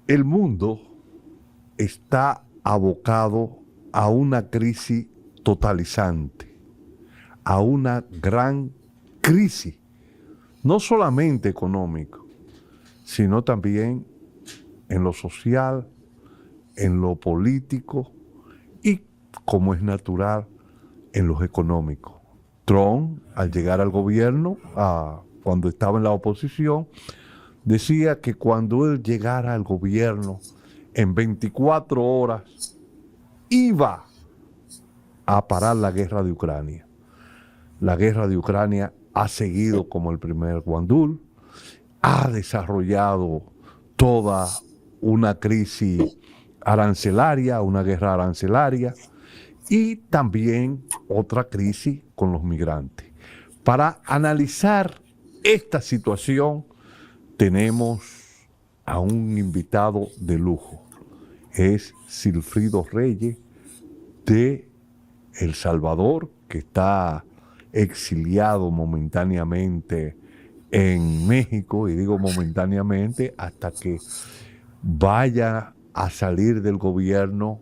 El mundo está abocado a una crisis totalizante, a una gran crisis, no solamente económica, sino también en lo social, en lo político y, como es natural, en lo económico. Trump, al llegar al gobierno, cuando estaba en la oposición, decía que cuando él llegara al gobierno, en 24 horas iba a parar la guerra de Ucrania. La guerra de Ucrania ha seguido como el primer guandul, ha desarrollado toda una crisis arancelaria, una guerra arancelaria y también otra crisis con los migrantes. Para analizar esta situación tenemos a un invitado de lujo. Es Silfrido Reyes de El Salvador, que está exiliado momentáneamente en México, y digo momentáneamente hasta que vaya a salir del gobierno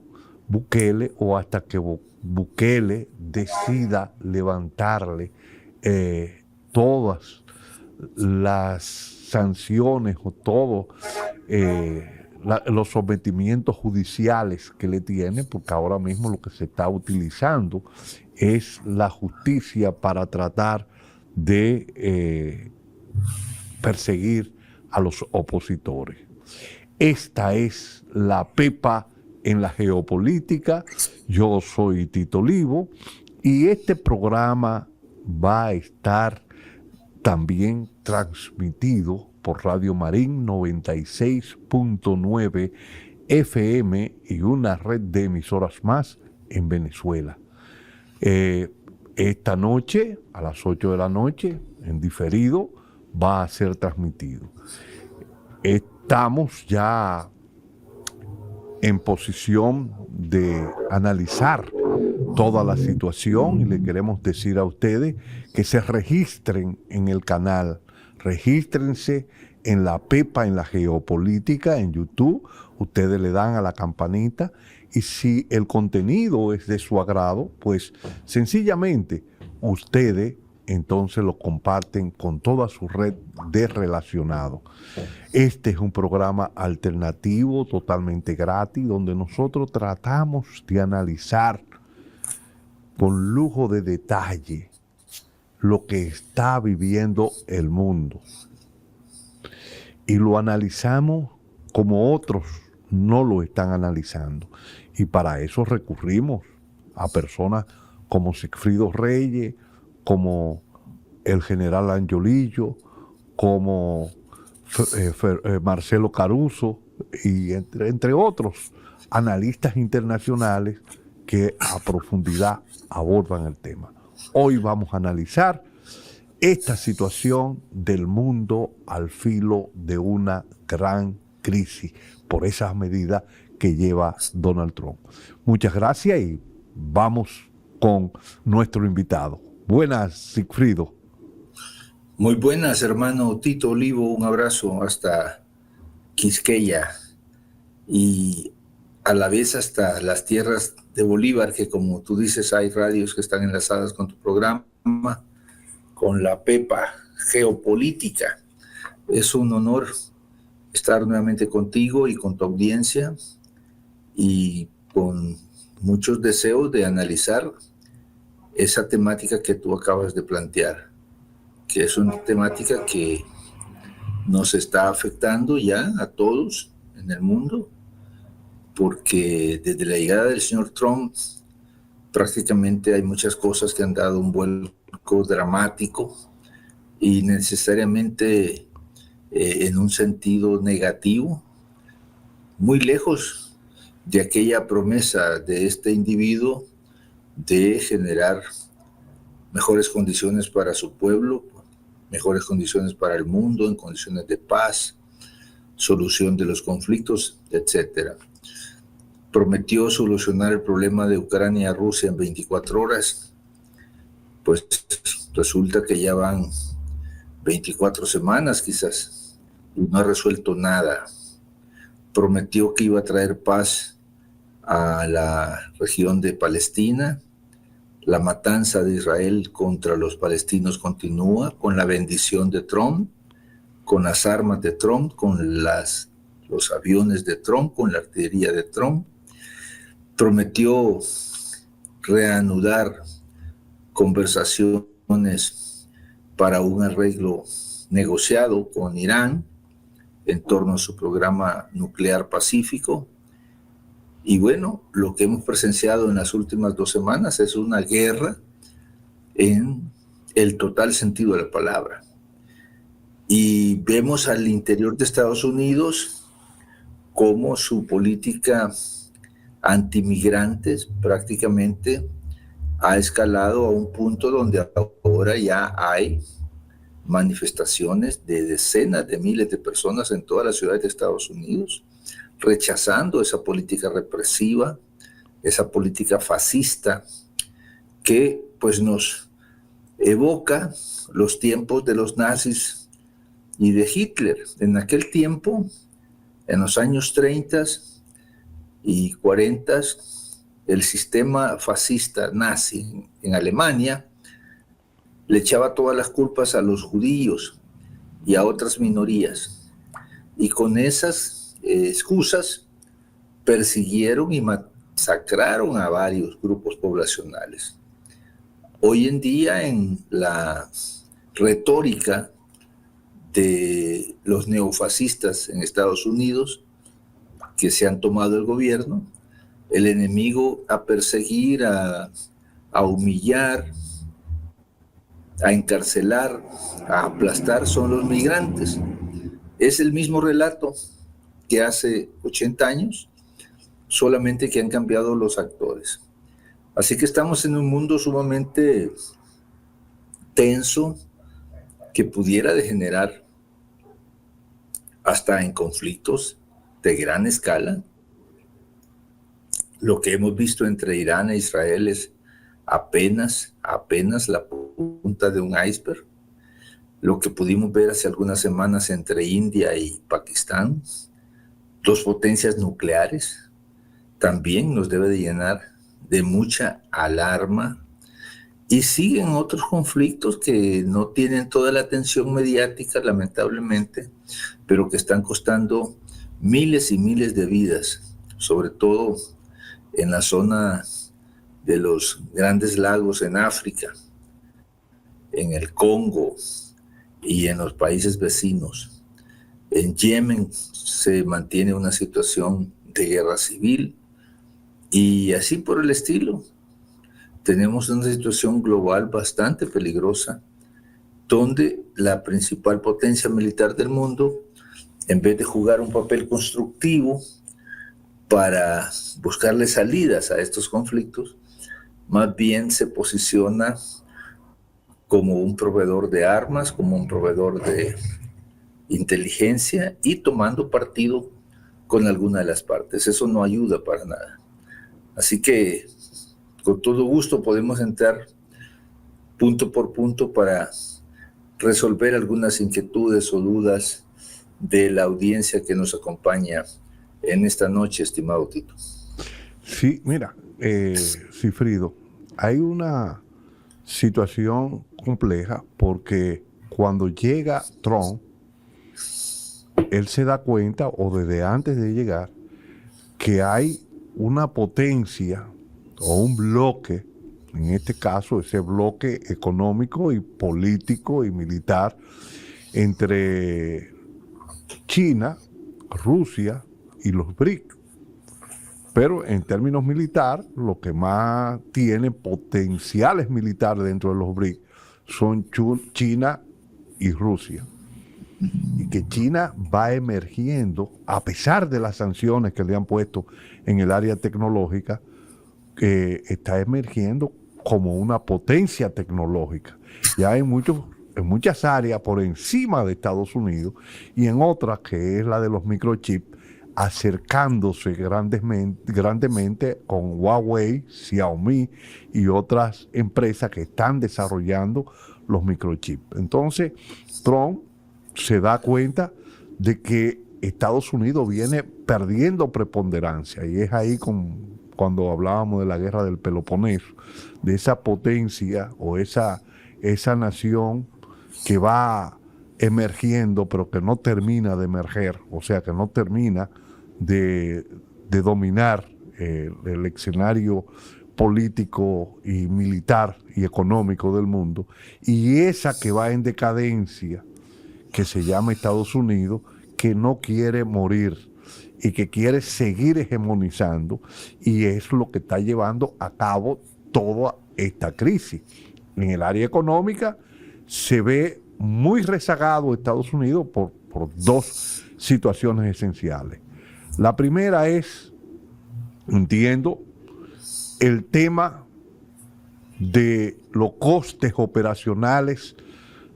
Bukele o hasta que Bukele decida levantarle todas las sanciones o todos los sometimientos judiciales que le tiene, porque ahora mismo lo que se está utilizando es la justicia para tratar de perseguir a los opositores. Esta es la pepa en la geopolítica. Yo soy Tito Olivo y este programa va a estar también transmitido por Radio Marín 96.9 FM y una red de emisoras más en Venezuela. Esta noche, a las 8 de la noche, en diferido, va a ser transmitido. Estamos ya en posición de analizar toda la situación y le queremos decir a ustedes que se registren en el canal, regístrense en la Pepa en la Geopolítica en YouTube, ustedes le dan a la campanita y si el contenido es de su agrado, pues sencillamente ustedes entonces lo comparten con toda su red de relacionados. Este es un programa alternativo, totalmente gratis, donde nosotros tratamos de analizar con lujo de detalle lo que está viviendo el mundo. Y lo analizamos como otros no lo están analizando. Y para eso recurrimos a personas como Sigfrido Reyes, como el general Angiolillo, como Marcelo Caruso y entre otros analistas internacionales que a profundidad abordan el tema. Hoy vamos a analizar esta situación del mundo al filo de una gran crisis por esas medidas que lleva Donald Trump. Muchas gracias y vamos con nuestro invitado. Buenas, Sigfrido. Muy buenas, hermano Tito Olivo. Un abrazo hasta Quisqueya y a la vez hasta las tierras de Bolívar, que como tú dices hay radios que están enlazadas con tu programa, con la Pepa Geopolítica. Es un honor estar nuevamente contigo y con tu audiencia y con muchos deseos de analizar esa temática que tú acabas de plantear, que es una temática que nos está afectando ya a todos en el mundo, porque desde la llegada del señor Trump prácticamente hay muchas cosas que han dado un vuelco dramático y necesariamente en un sentido negativo, muy lejos de aquella promesa de este individuo de generar mejores condiciones para su pueblo, mejores condiciones para el mundo, en condiciones de paz, solución de los conflictos, etc. Prometió solucionar el problema de Ucrania-Rusia en 24 horas, pues resulta que ya van 24 semanas quizás y no ha resuelto nada. prometió que iba a traer paz a la región de Palestina. La matanza de Israel contra los palestinos continúa con la bendición de Trump, con las armas de Trump, con los aviones de Trump, con la artillería de Trump. Prometió reanudar conversaciones para un arreglo negociado con Irán en torno a su programa nuclear pacífico. Y bueno, lo que hemos presenciado en las últimas 2 semanas es una guerra en el total sentido de la palabra. Y vemos al interior de Estados Unidos cómo su política antimigrantes prácticamente ha escalado a un punto donde ahora ya hay manifestaciones de decenas de miles de personas en todas las ciudades de Estados Unidos, rechazando esa política represiva, esa política fascista que pues nos evoca los tiempos de los nazis y de Hitler. En aquel tiempo, en los años 30 y 40, el sistema fascista nazi en Alemania le echaba todas las culpas a los judíos y a otras minorías. Y con esas excusas persiguieron y masacraron a varios grupos poblacionales. Hoy en día, en la retórica de los neofascistas en Estados Unidos, que se han tomado el gobierno, el enemigo a perseguir, a humillar, a encarcelar, a aplastar son los migrantes. Es el mismo relato que hace 80 años, solamente que han cambiado los actores. Así que estamos en un mundo sumamente tenso que pudiera degenerar hasta en conflictos de gran escala. Lo que hemos visto entre Irán e Israel es apenas la punta de un iceberg. Lo que pudimos ver hace algunas semanas entre India y Pakistán, 2 potencias nucleares, también nos debe de llenar de mucha alarma. Y siguen otros conflictos que no tienen toda la atención mediática, lamentablemente, pero que están costando miles y miles de vidas, sobre todo en la zona de los grandes lagos en África, en el Congo y en los países vecinos. En Yemen se mantiene una situación de guerra civil y así por el estilo. Tenemos una situación global bastante peligrosa, donde la principal potencia militar del mundo, en vez de jugar un papel constructivo para buscarle salidas a estos conflictos, más bien se posiciona como un proveedor de armas, como un proveedor de inteligencia y tomando partido con alguna de las partes. Eso no ayuda para nada. Así que con todo gusto podemos entrar punto por punto para resolver algunas inquietudes o dudas de la audiencia que nos acompaña en esta noche, estimado Tito. Sí, mira, Cifrido, hay una situación compleja porque cuando llega Trump, él se da cuenta, o desde antes de llegar, que hay una potencia o un bloque, en este caso ese bloque económico y político y militar entre China, Rusia y los BRICS. Pero en términos militares, lo que más tiene potenciales militares dentro de los BRICS son China y Rusia. Y que China va emergiendo, a pesar de las sanciones que le han puesto en el área tecnológica, está emergiendo como una potencia tecnológica. Ya hay en muchas áreas por encima de Estados Unidos y en otras, que es la de los microchips, acercándose grandemente con Huawei, Xiaomi y otras empresas que están desarrollando los microchips. Entonces, Trump se da cuenta de que Estados Unidos viene perdiendo preponderancia, y es ahí cuando hablábamos de la guerra del Peloponeso, de esa potencia o esa nación que va emergiendo, pero que no termina de emerger, o sea, que no termina de dominar el escenario político y militar y económico del mundo, y esa que va en decadencia, que se llama Estados Unidos, que no quiere morir y que quiere seguir hegemonizando, y es lo que está llevando a cabo toda esta crisis. En el área económica se ve muy rezagado Estados Unidos por dos situaciones esenciales. La primera es, entiendo, el tema de los costes operacionales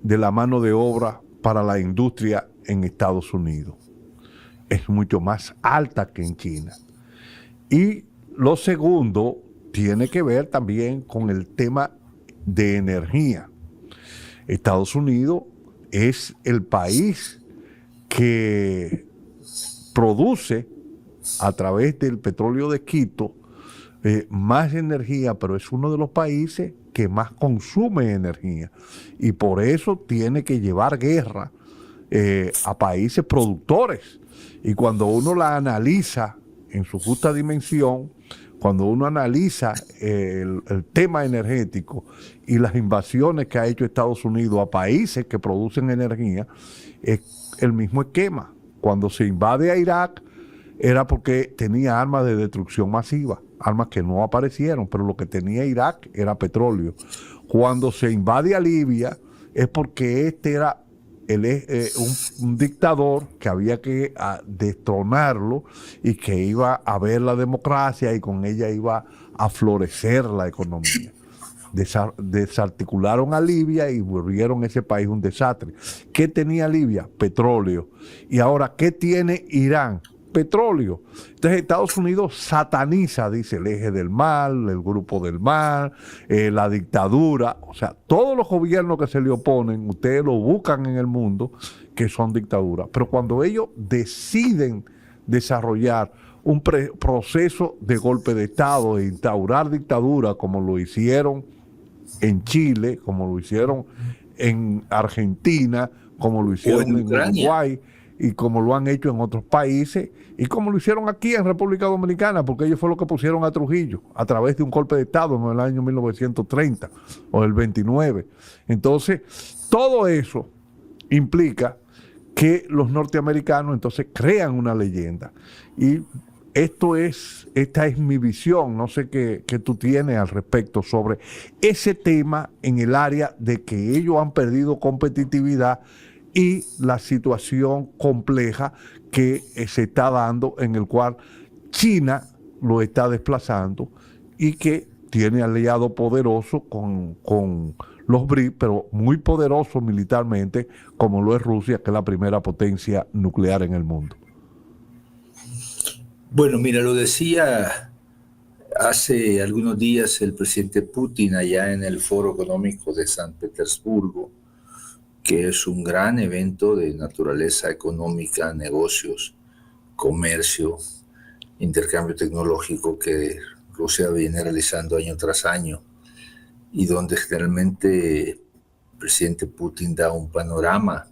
de la mano de obra para la industria en Estados Unidos. Es mucho más alta que en China. Y lo segundo tiene que ver también con el tema de energía. Estados Unidos es el país que produce a través del petróleo de Quito más energía, pero es uno de los países que más consume energía, y por eso tiene que llevar guerra a países productores. Y cuando uno la analiza en su justa dimensión, cuando uno analiza el tema energético y las invasiones que ha hecho Estados Unidos a países que producen energía, es el mismo esquema. Cuando se invade a Irak era porque tenía armas de destrucción masiva, armas que no aparecieron, pero lo que tenía Irak era petróleo. Cuando se invade a Libia es porque este era un dictador que había que destronarlo, y que iba a haber la democracia y con ella iba a florecer la economía. Desarticularon a Libia y volvieron ese país un desastre. ¿Qué tenía Libia? Petróleo. Y ahora, ¿qué tiene Irán? Petróleo. Entonces Estados Unidos sataniza, dice, el eje del mal, el grupo del mal, la dictadura. O sea, todos los gobiernos que se le oponen, ustedes lo buscan en el mundo, que son dictaduras. Pero cuando ellos deciden desarrollar un proceso de golpe de Estado, de instaurar dictadura, como lo hicieron en Chile, como lo hicieron en Argentina, como lo hicieron en Uruguay, y como lo han hecho en otros países, y como lo hicieron aquí en República Dominicana, porque ellos fue lo que pusieron a Trujillo a través de un golpe de Estado en el año 1930 o el 29. Entonces, todo eso implica que los norteamericanos entonces crean una leyenda. Y esta es mi visión, no sé qué tú tienes al respecto sobre ese tema en el área de que ellos han perdido competitividad y la situación compleja que se está dando, en el cual China lo está desplazando y que tiene aliado poderoso con los BRICS, pero muy poderoso militarmente, como lo es Rusia, que es la primera potencia nuclear en el mundo. Bueno, mira, lo decía hace algunos días el presidente Putin allá en el Foro Económico de San Petersburgo, que es un gran evento de naturaleza económica, negocios, comercio, intercambio tecnológico que Rusia viene realizando año tras año, y donde generalmente el presidente Putin da un panorama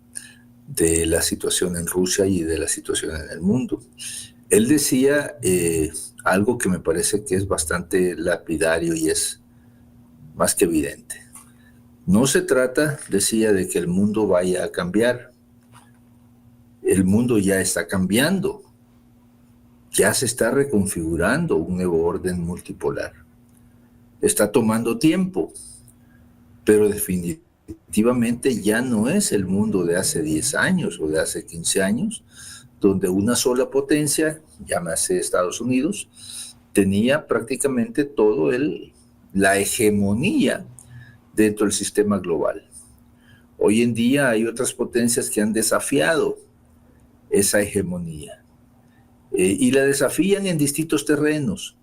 de la situación en Rusia y de la situación en el mundo. Él decía algo que me parece que es bastante lapidario y es más que evidente. No se trata, decía, de que el mundo vaya a cambiar. El mundo ya está cambiando. Ya se está reconfigurando un nuevo orden multipolar. Está tomando tiempo, pero definitivamente ya no es el mundo de hace 10 años o de hace 15 años, donde una sola potencia, llámase Estados Unidos, tenía prácticamente la hegemonía dentro del sistema global. Hoy en día hay otras potencias que han desafiado esa hegemonía y la desafían en distintos terrenos,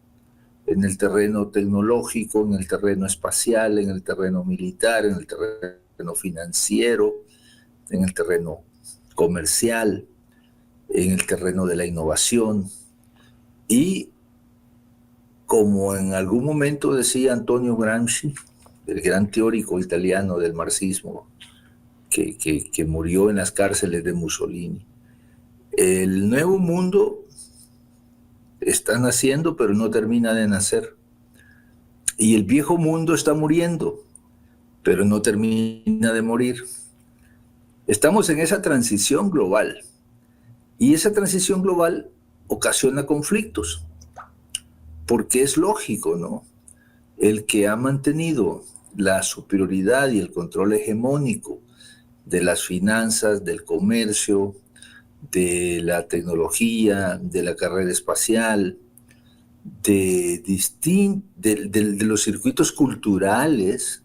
en el terreno tecnológico, en el terreno espacial, en el terreno militar, en el terreno financiero, en el terreno comercial. en el terreno de la innovación. Y como en algún momento decía Antonio Gramsci, el gran teórico italiano del marxismo, que murió en las cárceles de Mussolini, el nuevo mundo está naciendo, pero no termina de nacer. Y el viejo mundo está muriendo, pero no termina de morir. Estamos en esa transición global. Y esa transición global ocasiona conflictos, porque es lógico, ¿no? El que ha mantenido la superioridad y el control hegemónico de las finanzas, del comercio, de la tecnología, de la carrera espacial, de los circuitos culturales,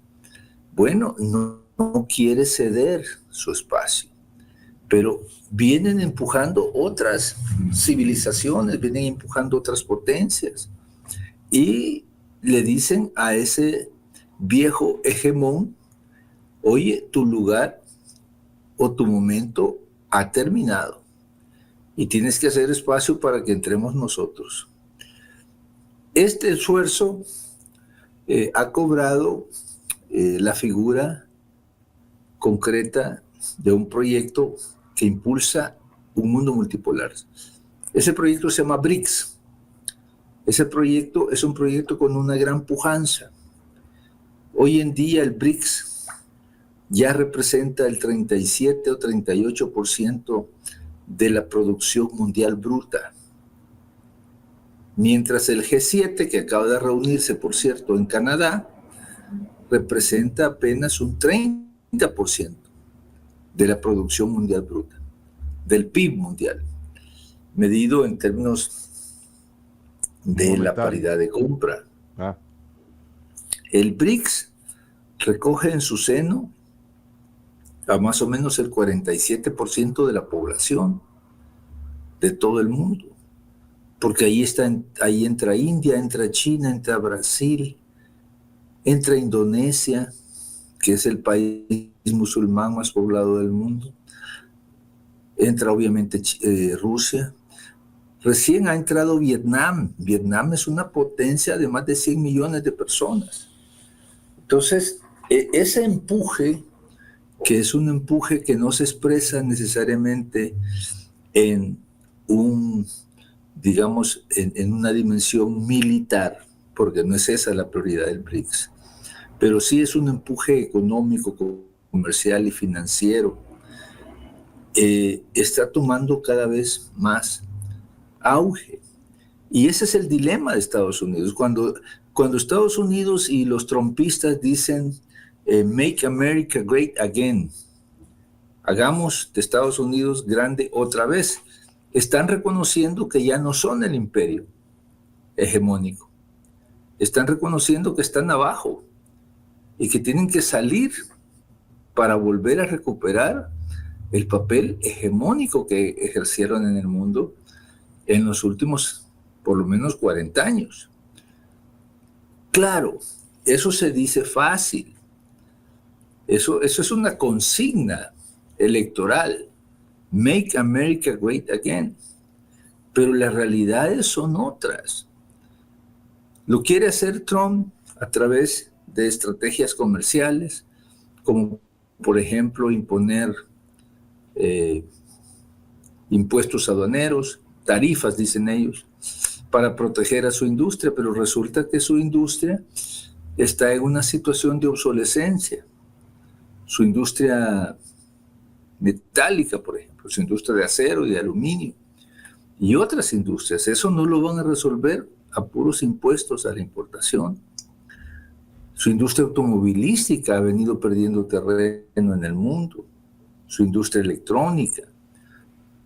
bueno, no quiere ceder su espacio. Pero vienen empujando otras civilizaciones, vienen empujando otras potencias. Y le dicen a ese viejo hegemón, oye, tu lugar o tu momento ha terminado y tienes que hacer espacio para que entremos nosotros. Este esfuerzo ha cobrado la figura concreta de un proyecto que impulsa un mundo multipolar. Ese proyecto se llama BRICS. Ese proyecto es un proyecto con una gran pujanza. Hoy en día el BRICS ya representa el 37 o 38% de la producción mundial bruta. Mientras el G7, que acaba de reunirse, por cierto, en Canadá, representa apenas un 30% de la producción mundial bruta, del PIB mundial, medido en términos de la paridad de compra. El BRICS recoge en su seno a más o menos el 47% de la población de todo el mundo, porque ahí entra India, entra China, entra Brasil, entra Indonesia, que es el país musulmán más poblado del mundo, entra obviamente Rusia, recién ha entrado Vietnam. Vietnam es una potencia de más de 100 millones de personas. Entonces, ese empuje, que es un empuje que no se expresa necesariamente en en una dimensión militar, porque no es esa la prioridad del BRICS, pero sí es un empuje económico, comercial y financiero. Está tomando cada vez más auge. Y ese es el dilema de Estados Unidos. Cuando Estados Unidos y los trumpistas dicen Make America Great Again, hagamos de Estados Unidos grande otra vez, están reconociendo que ya no son el imperio hegemónico. Están reconociendo que están abajo y que tienen que salir para volver a recuperar el papel hegemónico que ejercieron en el mundo en los últimos, por lo menos, 40 años. Claro, eso se dice fácil. Eso es una consigna electoral. Make America Great Again. Pero las realidades son otras. Lo quiere hacer Trump a través de estrategias comerciales, como por ejemplo imponer impuestos aduaneros, tarifas, dicen ellos, para proteger a su industria, pero resulta que su industria está en una situación de obsolescencia. Su industria metálica, por ejemplo, su industria de acero y de aluminio, y otras industrias, eso no lo van a resolver a puros impuestos a la importación. Su industria automovilística ha venido perdiendo terreno en el mundo, su industria electrónica,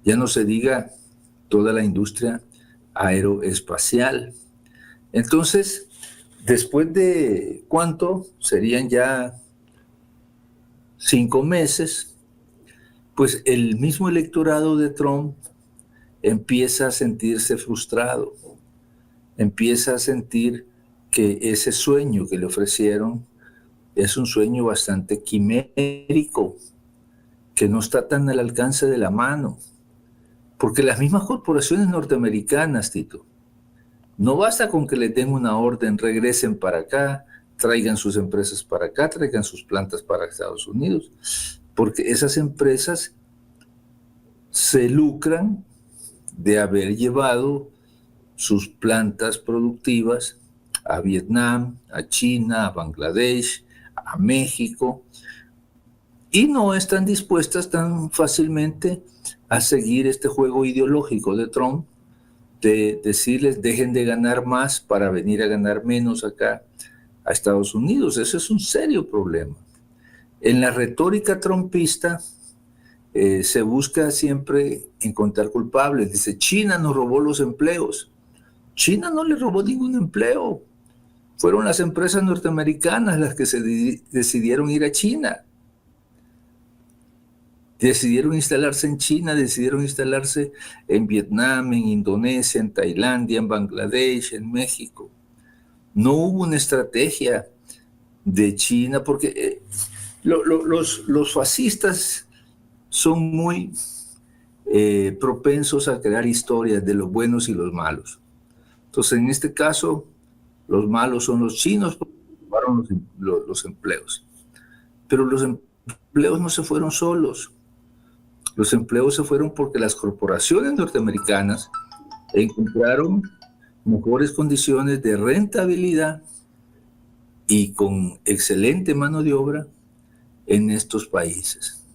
ya no se diga toda la industria aeroespacial. Entonces, después de ¿cuánto? Serían ya 5 meses, pues el mismo electorado de Trump empieza a sentirse frustrado, empieza a sentir que ese sueño que le ofrecieron es un sueño bastante quimérico, que no está tan al alcance de la mano, Porque las mismas corporaciones norteamericanas, Tito, no basta con que les den una orden, regresen para acá, traigan sus empresas para acá, traigan sus plantas para Estados Unidos, porque esas empresas se lucran de haber llevado sus plantas productivas a Vietnam, a China, a Bangladesh, a México, y no están dispuestas tan fácilmente a seguir este juego ideológico de Trump, de decirles dejen de ganar más para venir a ganar menos acá a Estados Unidos. Eso es un serio problema. En la retórica trumpista se busca siempre encontrar culpables. Dice, China nos robó los empleos. China no le robó ningún empleo. Fueron las empresas norteamericanas las que se decidieron ir a China. Decidieron instalarse en China, decidieron instalarse en Vietnam, en Indonesia, en Tailandia, en Bangladesh, en México. No hubo una estrategia de China porque los fascistas son muy propensos a crear historias de los buenos y los malos. Entonces, en este caso, los malos son los chinos porque robaron los empleos. Pero los empleos no se fueron solos. Los empleos se fueron porque las corporaciones norteamericanas encontraron mejores condiciones de rentabilidad y con excelente mano de obra en estos países.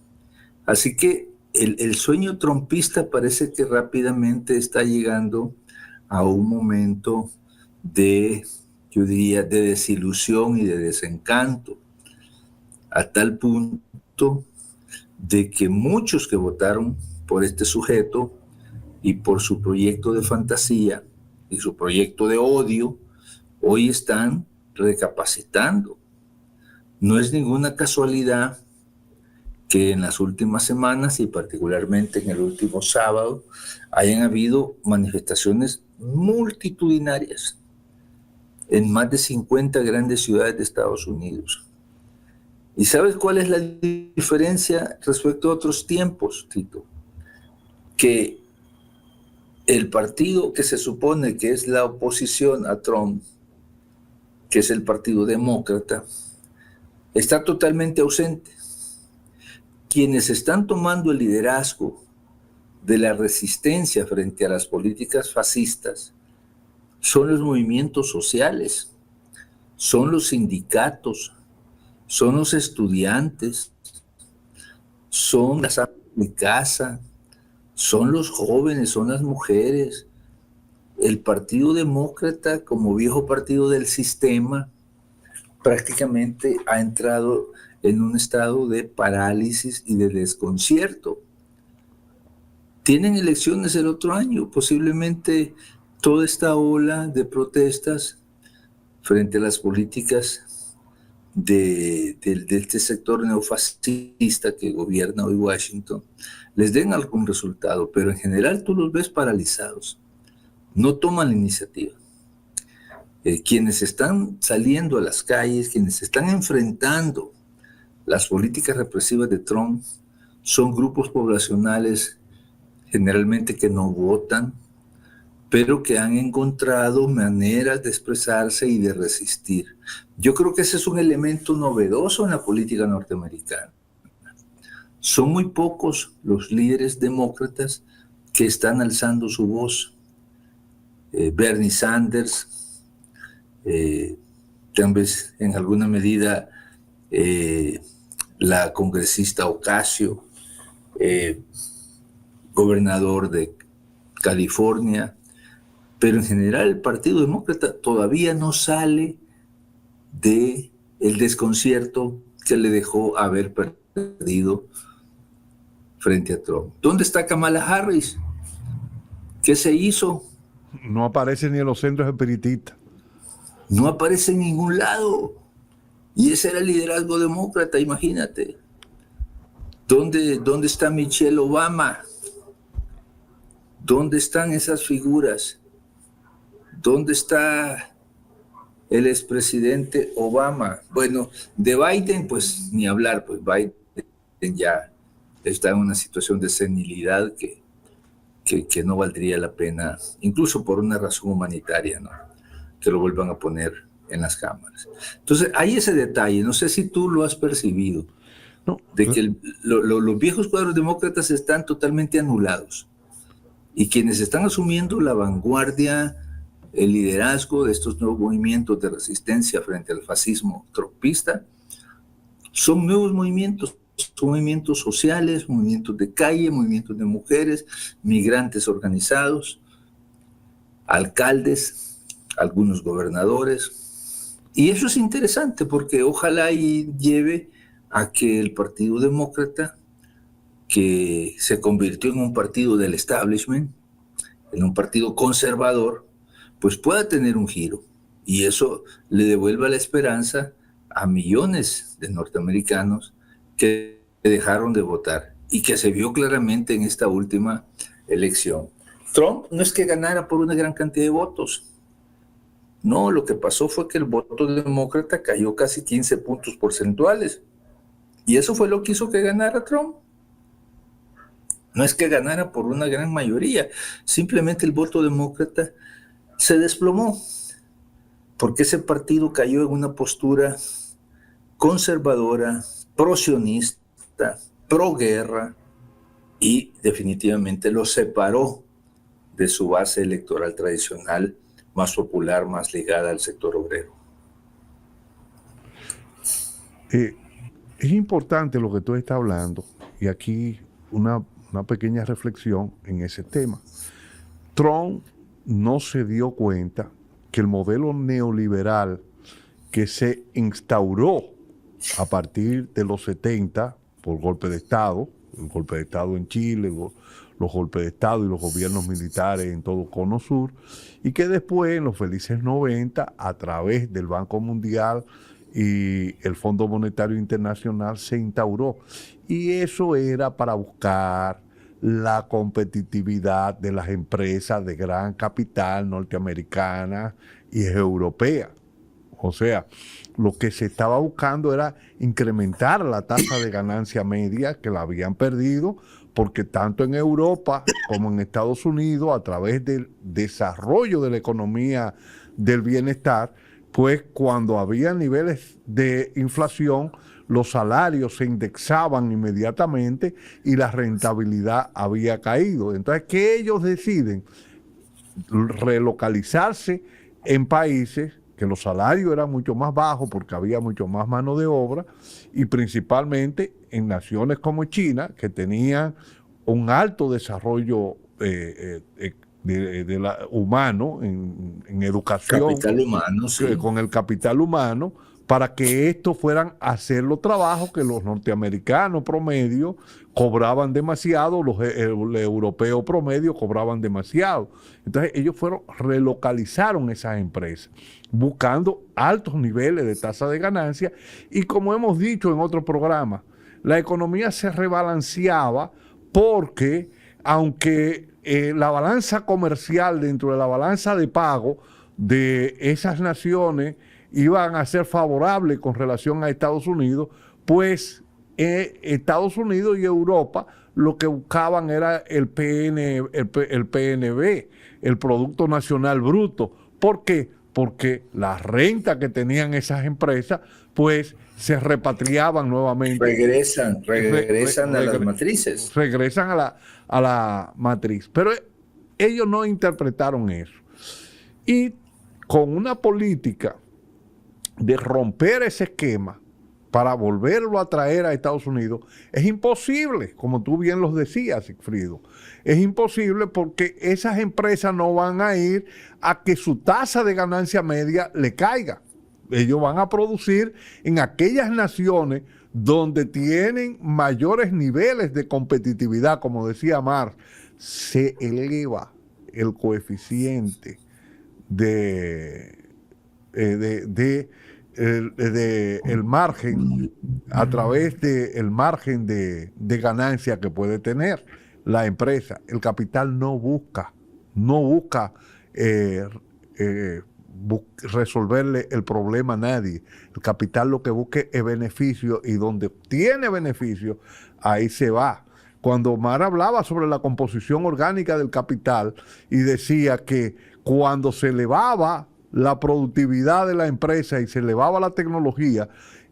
Así que el sueño trumpista parece que rápidamente está llegando a un momento de, yo diría, de desilusión y de desencanto, a tal punto de que muchos que votaron por este sujeto y por su proyecto de fantasía y su proyecto de odio, hoy están recapacitando. No es ninguna casualidad que en las últimas semanas y particularmente en el último sábado hayan habido manifestaciones multitudinarias en más de 50 grandes ciudades de Estados Unidos. ¿Y sabes cuál es la diferencia respecto a otros tiempos, Tito? Que el partido que se supone que es la oposición a Trump, que es el Partido Demócrata, está totalmente ausente. Quienes están tomando el liderazgo de la resistencia frente a las políticas fascistas son los movimientos sociales, son los sindicatos, son los estudiantes, son las amas de casa, son los jóvenes, son las mujeres. El Partido Demócrata, como viejo partido del sistema, prácticamente ha entrado en un estado de parálisis y de desconcierto. Tienen elecciones el otro año, posiblemente toda esta ola de protestas frente a las políticas de este sector neofascista que gobierna hoy Washington, les den algún resultado, pero en general tú los ves paralizados, no toman la iniciativa. Quienes están saliendo a las calles, quienes están enfrentando las políticas represivas de Trump, son grupos poblacionales generalmente que no votan, pero que han encontrado maneras de expresarse y de resistir. Yo creo que ese es un elemento novedoso en la política norteamericana. Son muy pocos los líderes demócratas que están alzando su voz. Bernie Sanders, tal vez en alguna medida la congresista Ocasio, gobernador de California, pero en general el Partido Demócrata todavía no sale del desconcierto que le dejó haber perdido frente a Trump. ¿Dónde está Kamala Harris? ¿Qué se hizo? No aparece ni en los centros espiritistas. No aparece en ningún lado. Y ese era el liderazgo demócrata, imagínate. ¿Dónde está Michelle Obama? ¿Dónde están esas figuras? ¿Dónde está el expresidente Obama? Bueno, de Biden, pues ni hablar, pues Biden ya está en una situación de senilidad que que no valdría la pena, incluso por una razón humanitaria, ¿no?, que lo vuelvan a poner en las cámaras. Entonces, hay ese detalle, no sé si tú lo has percibido, No, de que los viejos cuadros demócratas están totalmente anulados y quienes están asumiendo la vanguardia, el liderazgo de estos nuevos movimientos de resistencia frente al fascismo trumpista son nuevos movimientos. Son movimientos sociales, movimientos de calle, movimientos de mujeres, migrantes organizados, alcaldes, algunos gobernadores. Y eso es interesante porque ojalá y lleve a que el Partido Demócrata, que se convirtió en un partido del establishment, en un partido conservador, pues pueda tener un giro. Y eso le devuelva la esperanza a millones de norteamericanos que dejaron de votar y que se vio claramente en esta última elección. Trump no es que ganara por una gran cantidad de votos. No, lo que pasó fue que el voto demócrata cayó casi 15 puntos porcentuales. Y eso fue lo que hizo que ganara Trump. No es que ganara por una gran mayoría, simplemente el voto demócrata se desplomó, porque ese partido cayó en una postura conservadora, pro-sionista, pro-guerra, y definitivamente lo separó de su base electoral tradicional, más popular, más ligada al sector obrero. Es importante lo que tú estás hablando, y aquí una pequeña reflexión en ese tema. Trump no se dio cuenta que el modelo neoliberal que se instauró a partir de los 70 por golpe de Estado, el golpe de Estado en Chile, los golpes de Estado y los gobiernos militares en todo el Cono Sur, y que después en los felices 90, a través del Banco Mundial y el Fondo Monetario Internacional, se instauró. Y eso era para buscar la competitividad de las empresas de gran capital norteamericana y europea. O sea, lo que se estaba buscando era incrementar la tasa de ganancia media que la habían perdido, porque tanto en Europa como en Estados Unidos, a través del desarrollo de la economía del bienestar, pues cuando había niveles de inflación, los salarios se indexaban inmediatamente y la rentabilidad había caído. Entonces, ¿qué ellos deciden? Relocalizarse en países que los salarios eran mucho más bajos porque había mucho más mano de obra, y principalmente en naciones como China, que tenían un alto desarrollo humano en educación, Capital humano, sí. Con el capital humano, para que estos fueran a hacer los trabajos que los norteamericanos promedio cobraban demasiado, los europeos promedio cobraban demasiado. Entonces ellos relocalizaron esas empresas, buscando altos niveles de tasa de ganancia, y como hemos dicho en otro programa, la economía se rebalanceaba porque, aunque la balanza comercial dentro de la balanza de pago de esas naciones iban a ser favorables con relación a Estados Unidos, pues Estados Unidos y Europa lo que buscaban era el PNB, el Producto Nacional Bruto. ¿Por qué? Porque la renta que tenían esas empresas, pues se repatriaban nuevamente. Regresan a las matrices. Regresan a la matriz. Pero ellos no interpretaron eso. Y con una política de romper ese esquema para volverlo a traer a Estados Unidos, es imposible, como tú bien los decías, Sigfrido. Es imposible porque esas empresas no van a ir a que su tasa de ganancia media le caiga. Ellos van a producir en aquellas naciones donde tienen mayores niveles de competitividad. Como decía Marx, se eleva el coeficiente el margen, a través del margen de ganancia que puede tener la empresa. El capital no busca resolverle el problema a nadie. El capital lo que busca es beneficio, y donde tiene beneficio, ahí se va. cuando Mar hablaba sobre la composición orgánica del capital y decía que cuando se elevaba la productividad de la empresa y se elevaba la tecnología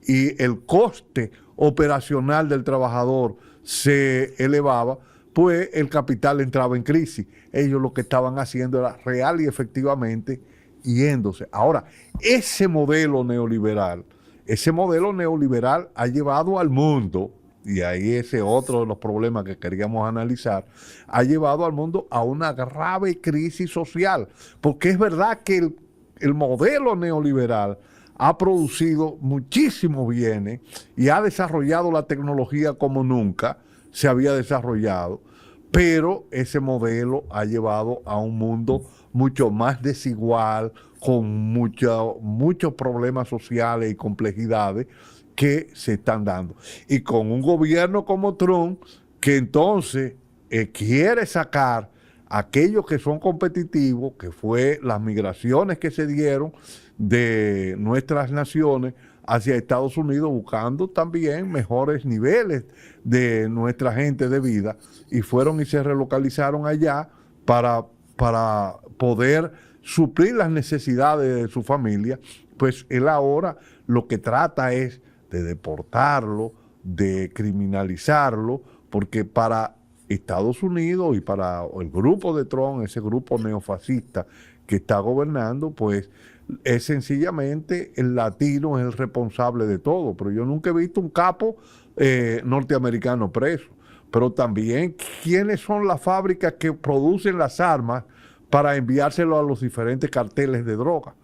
y el coste operacional del trabajador se elevaba, pues el capital entraba en crisis. Ellos lo que estaban haciendo era real y efectivamente yéndose. Ahora, ese modelo neoliberal ha llevado al mundo, y ahí ese otro de los problemas que queríamos analizar, ha llevado al mundo a una grave crisis social, porque es verdad que el modelo neoliberal ha producido muchísimos bienes y ha desarrollado la tecnología como nunca se había desarrollado, pero ese modelo ha llevado a un mundo mucho más desigual, con muchos problemas sociales y complejidades que se están dando. Y con un gobierno como Trump, que entonces quiere sacar aquellos que son competitivos, que fue las migraciones que se dieron de nuestras naciones hacia Estados Unidos, buscando también mejores niveles de nuestra gente de vida, y fueron y se relocalizaron allá para poder suplir las necesidades de su familia. Pues él ahora lo que trata es de deportarlo, de criminalizarlo, porque para Estados Unidos y para el grupo de Trump, ese grupo neofascista que está gobernando, pues es sencillamente el latino es el responsable de todo. Pero yo nunca he visto un capo norteamericano preso. Pero también, ¿quiénes son las fábricas que producen las armas para enviárselo a los diferentes carteles de droga?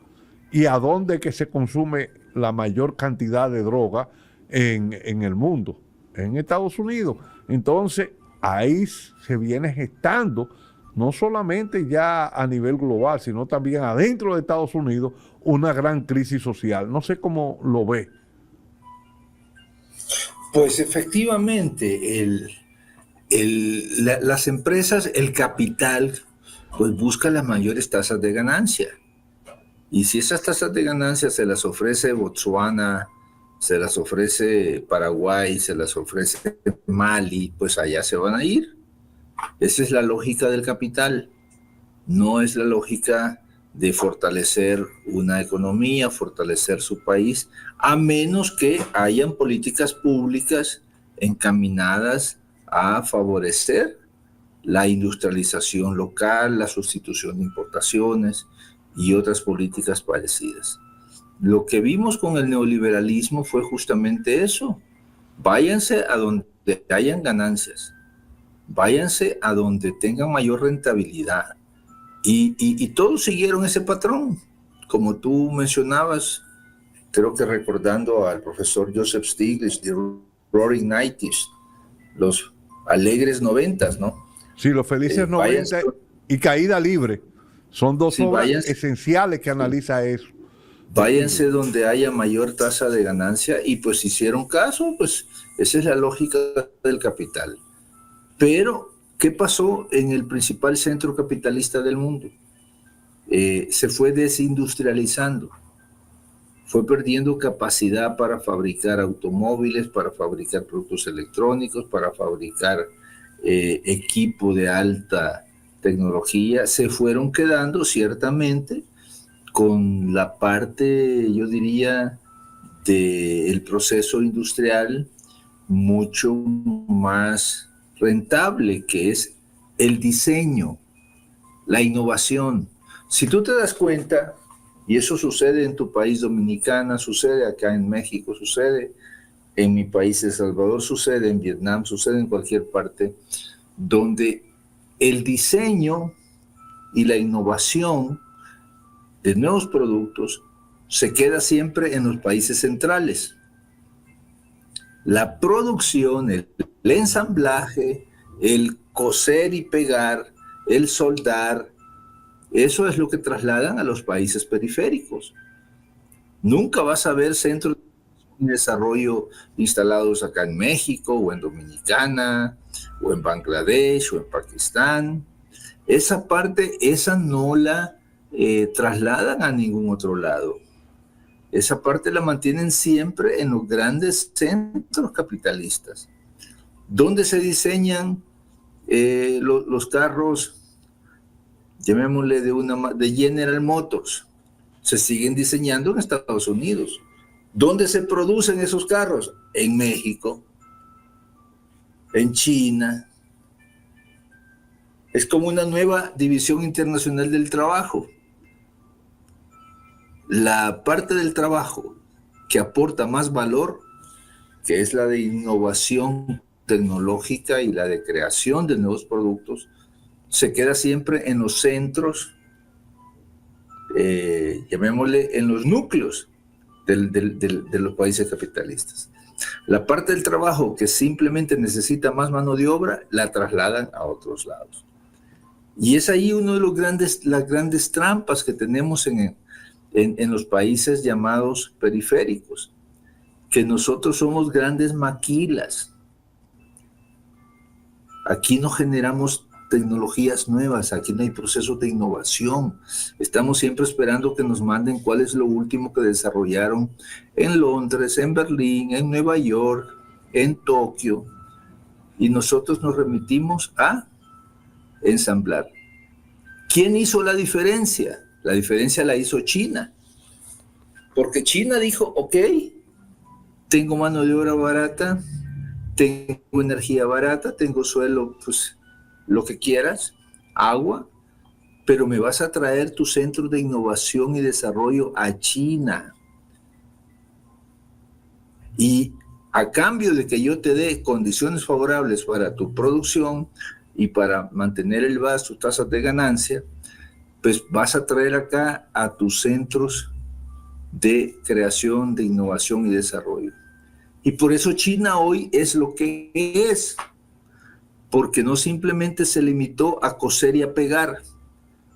¿Y a dónde que se consume la mayor cantidad de droga en el mundo? En Estados Unidos. Entonces, ahí se viene gestando, no solamente ya a nivel global, sino también adentro de Estados Unidos, una gran crisis social. No sé cómo lo ve. Pues efectivamente, las empresas, el capital, pues busca las mayores tasas de ganancia. Y si esas tasas de ganancia se las ofrece Botsuana, se las ofrece Paraguay, se las ofrece Mali, pues allá se van a ir. Esa es la lógica del capital. No es la lógica de fortalecer una economía, fortalecer su país, a menos que hayan políticas públicas encaminadas a favorecer la industrialización local, la sustitución de importaciones y otras políticas parecidas. Lo que vimos con el neoliberalismo fue justamente eso. Váyanse a donde hayan ganancias, váyanse a donde tengan mayor rentabilidad. Y todos siguieron ese patrón. Como tú mencionabas, creo que recordando al profesor Joseph Stiglitz de Roaring Nineties, los alegres 90s, ¿no? Sí, los felices 90 y Caída Libre. Son dos obras esenciales que analiza eso. Váyanse donde haya mayor tasa de ganancia y pues hicieron caso, pues esa es la lógica del capital. Pero, ¿qué pasó en el principal centro capitalista del mundo? Se fue desindustrializando, fue perdiendo capacidad para fabricar automóviles, para fabricar productos electrónicos, para fabricar equipo de alta tecnología. Se fueron quedando ciertamente con la parte, yo diría, del proceso industrial mucho más rentable, que es el diseño, la innovación. Si tú te das cuenta, y eso sucede en tu país Dominicana, sucede acá en México, sucede en mi país El Salvador, sucede en Vietnam, sucede en cualquier parte, donde el diseño y la innovación de nuevos productos se queda siempre en los países centrales. La producción, el ensamblaje, el coser y pegar, el soldar, eso es lo que trasladan a los países periféricos. Nunca vas a ver centros de desarrollo instalados acá en México o en Dominicana o en Bangladesh o en Pakistán. Esa parte, esa no la trasladan a ningún otro lado. Esa parte la mantienen siempre en los grandes centros capitalistas. ¿Dónde se diseñan los carros, llamémosle de General Motors? Se siguen diseñando en Estados Unidos. ¿Dónde se producen esos carros? En México, en China. Es como una nueva división internacional del trabajo. La parte del trabajo que aporta más valor, que es la de innovación tecnológica y la de creación de nuevos productos, se queda siempre en los centros, llamémosle en los núcleos de los países capitalistas. La parte del trabajo que simplemente necesita más mano de obra, la trasladan a otros lados. Y es ahí uno de las grandes trampas que tenemos en los países llamados periféricos, que nosotros somos grandes maquilas. Aquí no generamos tecnologías nuevas, aquí no hay procesos de innovación. Estamos siempre esperando que nos manden cuál es lo último que desarrollaron en Londres, en Berlín, en Nueva York, en Tokio, y nosotros nos remitimos a ensamblar. ¿Quién hizo la diferencia? La diferencia la hizo China, porque China dijo, ok, tengo mano de obra barata, tengo energía barata, tengo suelo, pues lo que quieras, agua, pero me vas a traer tu centro de innovación y desarrollo a China. Y a cambio de que yo te dé condiciones favorables para tu producción y para mantener elevadas tus tasas de ganancia, pues vas a traer acá a tus centros de creación, de innovación y desarrollo. Y por eso China hoy es lo que es, porque no simplemente se limitó a coser y a pegar,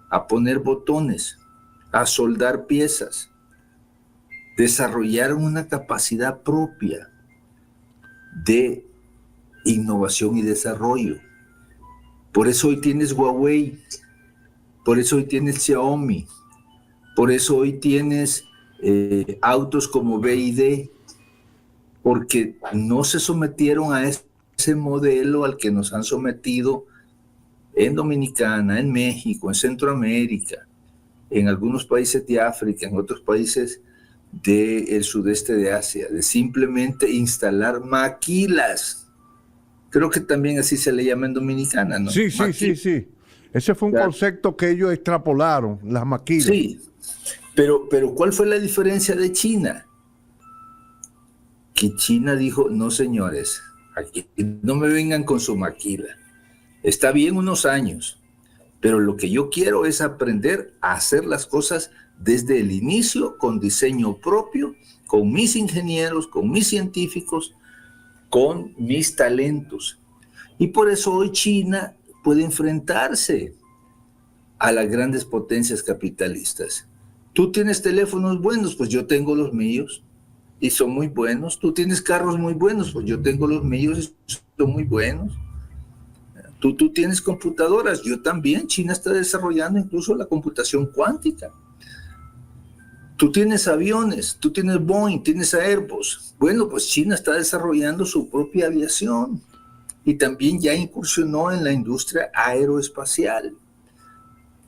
a poner botones, a soldar piezas. Desarrollaron una capacidad propia de innovación y desarrollo. Por eso hoy tienes Huawei, por eso hoy tienes Xiaomi, por eso hoy tienes autos como BYD, porque no se sometieron a ese modelo al que nos han sometido en Dominicana, en México, en Centroamérica, en algunos países de África, en otros países del sudeste de Asia, de simplemente instalar maquilas. Creo que también así se le llama en Dominicana, ¿no? Sí. Ese fue un concepto que ellos extrapolaron, las maquilas. Sí, pero ¿cuál fue la diferencia de China? Que China dijo, no señores, aquí no me vengan con su maquila. Está bien unos años, pero lo que yo quiero es aprender a hacer las cosas desde el inicio, con diseño propio, con mis ingenieros, con mis científicos, con mis talentos. Y por eso hoy China puede enfrentarse a las grandes potencias capitalistas. Tú tienes teléfonos buenos, pues yo tengo los míos y son muy buenos. Tú tienes carros muy buenos, pues yo tengo los míos y son muy buenos. Tú tienes computadoras, yo también. China está desarrollando incluso la computación cuántica. Tú tienes aviones, tú tienes Boeing, tienes Airbus. Bueno, pues China está desarrollando su propia aviación y también ya incursionó en la industria aeroespacial.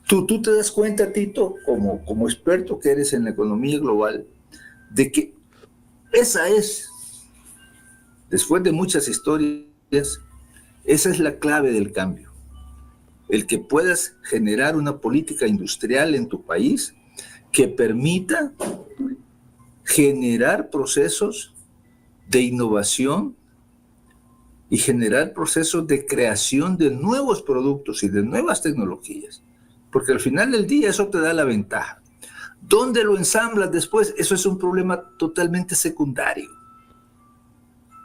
Tú te das cuenta, Tito, como experto que eres en la economía global, de que esa es, después de muchas historias, esa es la clave del cambio. El que puedas generar una política industrial en tu país que permita generar procesos de innovación y generar procesos de creación de nuevos productos y de nuevas tecnologías. Porque al final del día eso te da la ventaja. ¿Dónde lo ensamblas después? Eso es un problema totalmente secundario.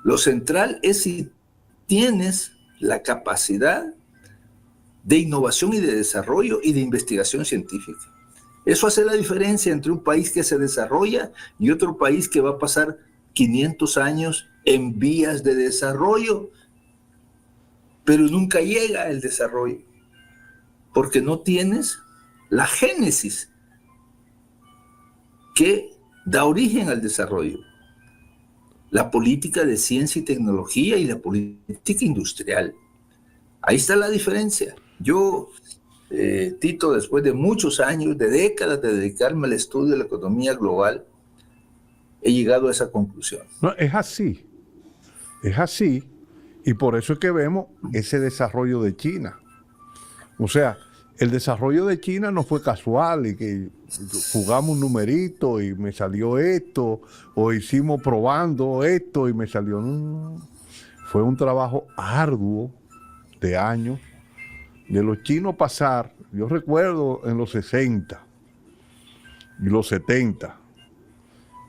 Lo central es si tienes la capacidad de innovación y de desarrollo y de investigación científica. Eso hace la diferencia entre un país que se desarrolla y otro país que va a pasar 500 años en vías de desarrollo, pero nunca llega el desarrollo, porque no tienes la génesis que da origen al desarrollo. la política de ciencia y tecnología y la política industrial. Ahí está la diferencia. Yo, Tito, después de muchos años, de décadas de dedicarme al estudio de la economía global, he llegado a esa conclusión. No, es así, y por eso es que vemos ese desarrollo de China. O sea, el desarrollo de China no fue casual y que jugamos un numerito y me salió esto, o hicimos probando esto y me salió... No. Fue un trabajo arduo de años, de los chinos pasar, yo recuerdo en los 60 y los 70,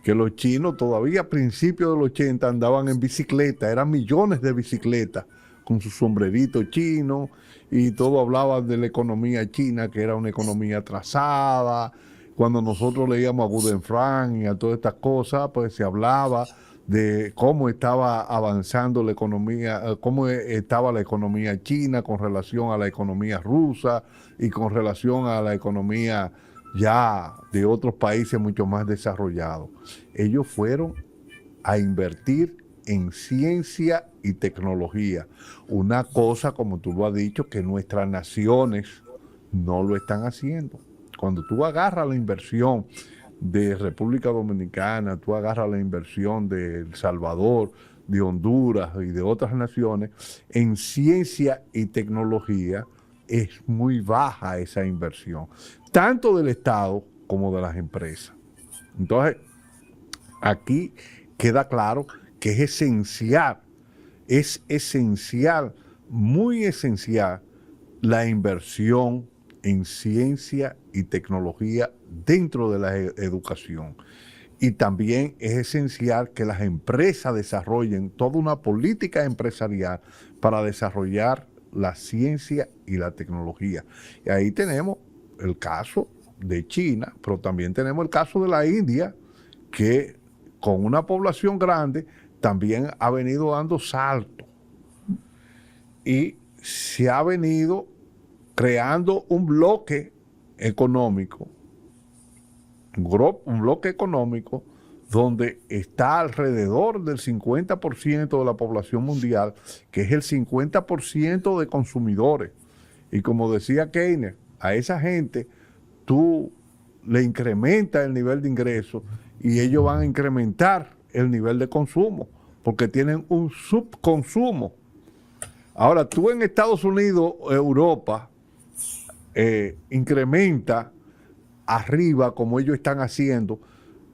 que los chinos todavía a principios de los 80 andaban en bicicleta, eran millones de bicicletas con su sombrerito chino y todo hablaba de la economía china, que era una economía atrasada. Cuando nosotros leíamos a Guten y a todas estas cosas, pues se hablaba de cómo estaba avanzando la economía, cómo estaba la economía china con relación a la economía rusa y con relación a la economía ya de otros países mucho más desarrollados. Ellos fueron a invertir en ciencia y tecnología. Una cosa, como tú lo has dicho, que nuestras naciones no lo están haciendo. Cuando tú agarras la inversión de República Dominicana, tú agarras la inversión de El Salvador, de Honduras y de otras naciones, en ciencia y tecnología es muy baja esa inversión, tanto del Estado como de las empresas. Entonces, aquí queda claro que es esencial, muy esencial, la inversión en ciencia y tecnología dentro de la educación. Y también es esencial que las empresas desarrollen toda una política empresarial para desarrollar la ciencia y la tecnología. Y ahí tenemos el caso de China, pero también tenemos el caso de la India, que con una población grande también ha venido dando saltos y se ha venido creando un bloque económico, un bloque económico donde está alrededor del 50% de la población mundial, que es el 50% de consumidores. Y como decía Keynes, a esa gente tú le incrementas el nivel de ingresos y ellos van a incrementar el nivel de consumo, porque tienen un subconsumo. Ahora, tú en Estados Unidos, Europa, incrementa arriba, como ellos están haciendo,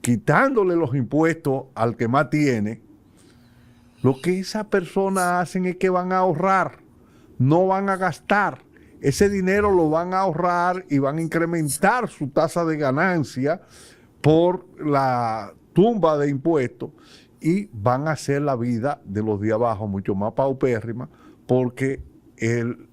quitándole los impuestos al que más tiene. Lo que esas personas hacen es que van a ahorrar, no van a gastar. Ese dinero lo van a ahorrar y van a incrementar su tasa de ganancia por la tumba de impuestos y van a hacer la vida de los de abajo mucho más paupérrima, porque el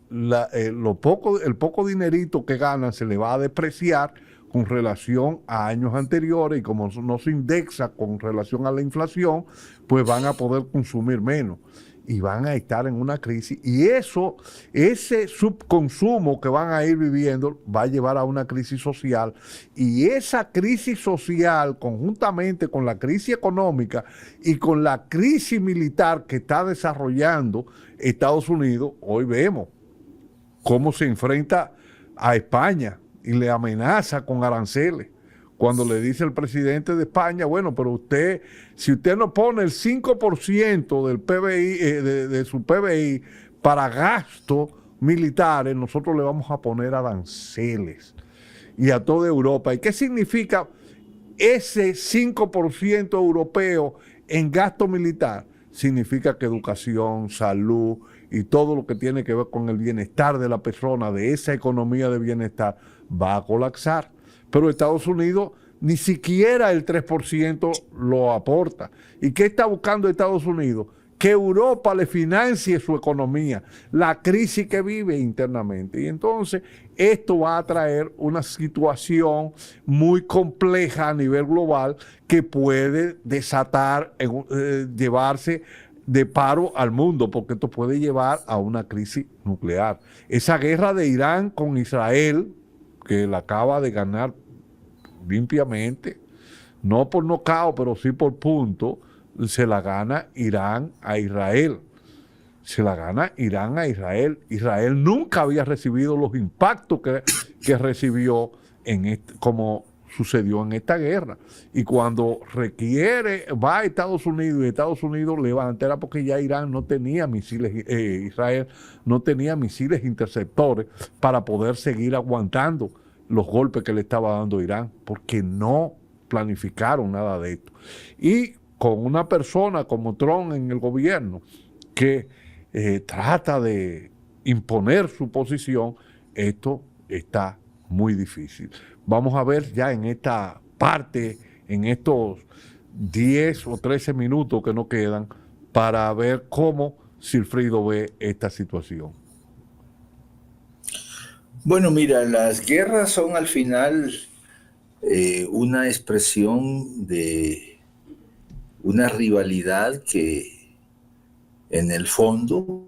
poco dinerito que ganan se le va a depreciar con relación a años anteriores, y como no se indexa con relación a la inflación, pues van a poder consumir menos y van a estar en una crisis, y ese subconsumo que van a ir viviendo va a llevar a una crisis social, y esa crisis social, conjuntamente con la crisis económica y con la crisis militar que está desarrollando Estados Unidos, hoy vemos cómo se enfrenta a España y le amenaza con aranceles. Cuando le dice el presidente de España, bueno, pero usted, si usted no pone el 5% del PBI, de su PBI para gastos militares, nosotros le vamos a poner aranceles. Y a toda Europa. ¿Y qué significa ese 5% europeo en gasto militar? Significa que educación, salud y todo lo que tiene que ver con el bienestar de la persona, de esa economía de bienestar, va a colapsar. Pero Estados Unidos ni siquiera el 3% lo aporta. ¿Y qué está buscando Estados Unidos? Que Europa le financie su economía, la crisis que vive internamente. Y entonces esto va a traer una situación muy compleja a nivel global que puede desatar, llevarse de paro al mundo, porque esto puede llevar a una crisis nuclear. Esa guerra de Irán con Israel, que la acaba de ganar limpiamente, no por nocaut, pero sí por punto, se la gana Irán a Israel. Se la gana Irán a Israel. Israel nunca había recibido los impactos que recibió como sucedió en esta guerra. Y cuando va a Estados Unidos y Estados Unidos levanta, porque ya Irán no tenía misiles, Israel no tenía misiles interceptores para poder seguir aguantando los golpes que le estaba dando Irán, porque no planificaron nada de esto. Y con una persona como Trump en el gobierno que trata de imponer su posición, esto está muy difícil. Vamos a ver ya en esta parte, en estos 10 o 13 minutos que nos quedan, para ver cómo Sigfrido ve esta situación. Bueno, mira, las guerras son al final una expresión de una rivalidad que en el fondo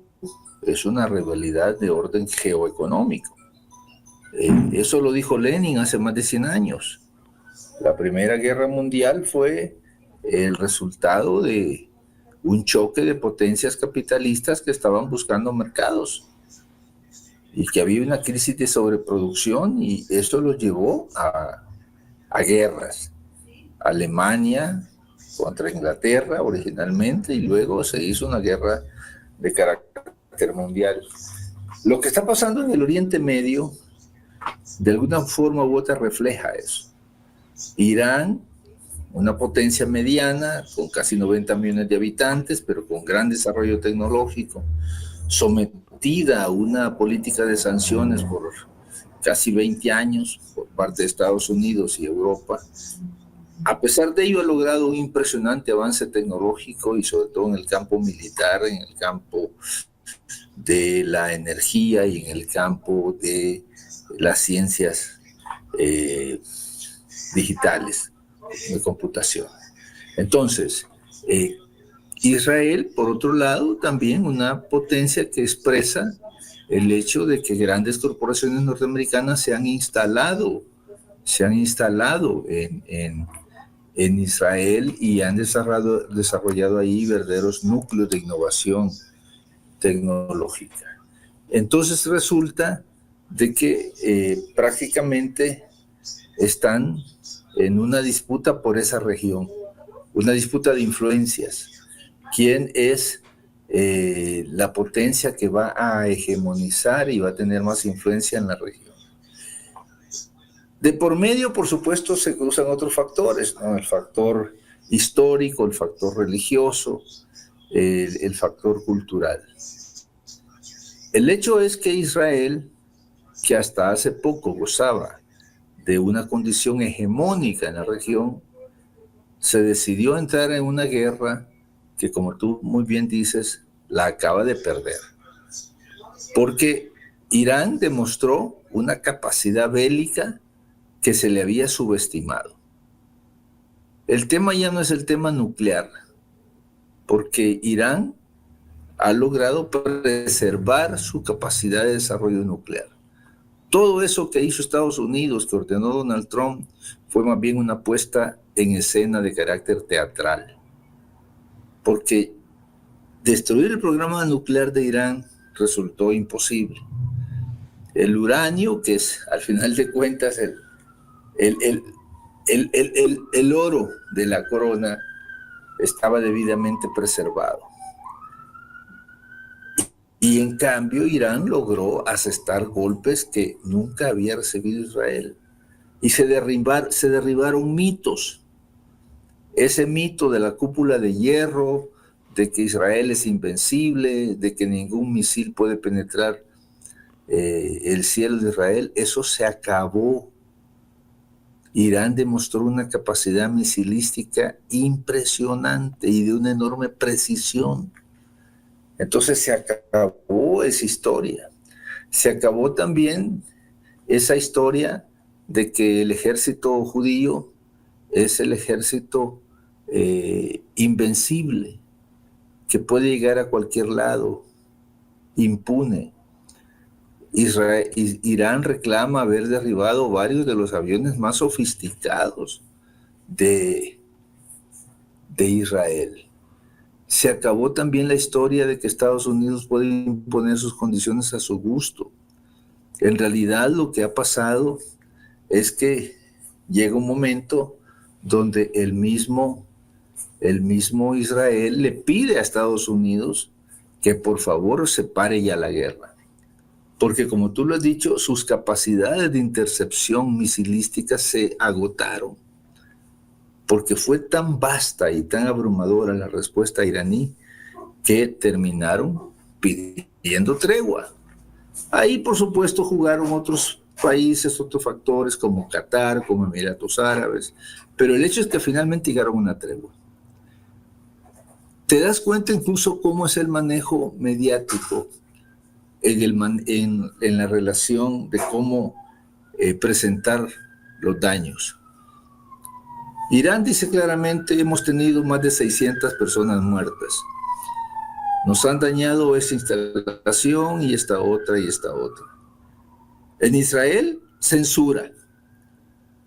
es una rivalidad de orden geoeconómico. Eso lo dijo Lenin hace más de 100 años. La Primera Guerra Mundial fue el resultado de un choque de potencias capitalistas que estaban buscando mercados y que había una crisis de sobreproducción, y esto los llevó a guerras. Alemania contra Inglaterra originalmente, y luego se hizo una guerra de carácter mundial. Lo que está pasando en el Oriente Medio, de alguna forma u otra, refleja eso. Irán, una potencia mediana, con casi 90 millones de habitantes, pero con gran desarrollo tecnológico, sometida a una política de sanciones por casi 20 años por parte de Estados Unidos y Europa. A pesar de ello, ha logrado un impresionante avance tecnológico, y sobre todo en el campo militar, en el campo de la energía y en el campo de las ciencias digitales de computación. Entonces, Israel, por otro lado, también una potencia que expresa el hecho de que grandes corporaciones norteamericanas se han instalado en Israel y han desarrollado ahí verdaderos núcleos de innovación tecnológica. Entonces resulta de que prácticamente están en una disputa por esa región, una disputa de influencias. ¿Quién es la potencia que va a hegemonizar y va a tener más influencia en la región? De por medio, por supuesto, se cruzan otros factores, ¿no? El factor histórico, el factor religioso, el factor cultural. El hecho es que Israel, que hasta hace poco gozaba de una condición hegemónica en la región, se decidió entrar en una guerra que, como tú muy bien dices, la acaba de perder. Porque Irán demostró una capacidad bélica que se le había subestimado. El tema ya no es el tema nuclear, porque Irán ha logrado preservar su capacidad de desarrollo nuclear. Todo eso que hizo Estados Unidos, que ordenó Donald Trump, fue más bien una puesta en escena de carácter teatral. Porque destruir el programa nuclear de Irán resultó imposible. El uranio, que es al final de cuentas el oro de la corona, estaba debidamente preservado. Y en cambio Irán logró asestar golpes que nunca había recibido Israel. Y se derribaron mitos. Ese mito de la cúpula de hierro, de que Israel es invencible, de que ningún misil puede penetrar el cielo de Israel, eso se acabó. Irán demostró una capacidad misilística impresionante y de una enorme precisión. Entonces se acabó esa historia. Se acabó también esa historia de que el ejército judío es el ejército invencible, que puede llegar a cualquier lado, impune. Irán reclama haber derribado varios de los aviones más sofisticados de Israel. Se acabó también la historia de que Estados Unidos puede imponer sus condiciones a su gusto. En realidad lo que ha pasado es que llega un momento donde el mismo Israel le pide a Estados Unidos que por favor se pare ya la guerra. Porque como tú lo has dicho, sus capacidades de intercepción misilística se agotaron. Porque fue tan vasta y tan abrumadora la respuesta iraní que terminaron pidiendo tregua. Ahí, por supuesto, jugaron otros países, otros factores como Qatar, como Emiratos Árabes, pero el hecho es que finalmente llegaron a una tregua. Te das cuenta incluso cómo es el manejo mediático en la relación de cómo presentar los daños. Irán dice claramente: hemos tenido más de 600 personas muertas. Nos han dañado esta instalación y esta otra y esta otra. En Israel, censura.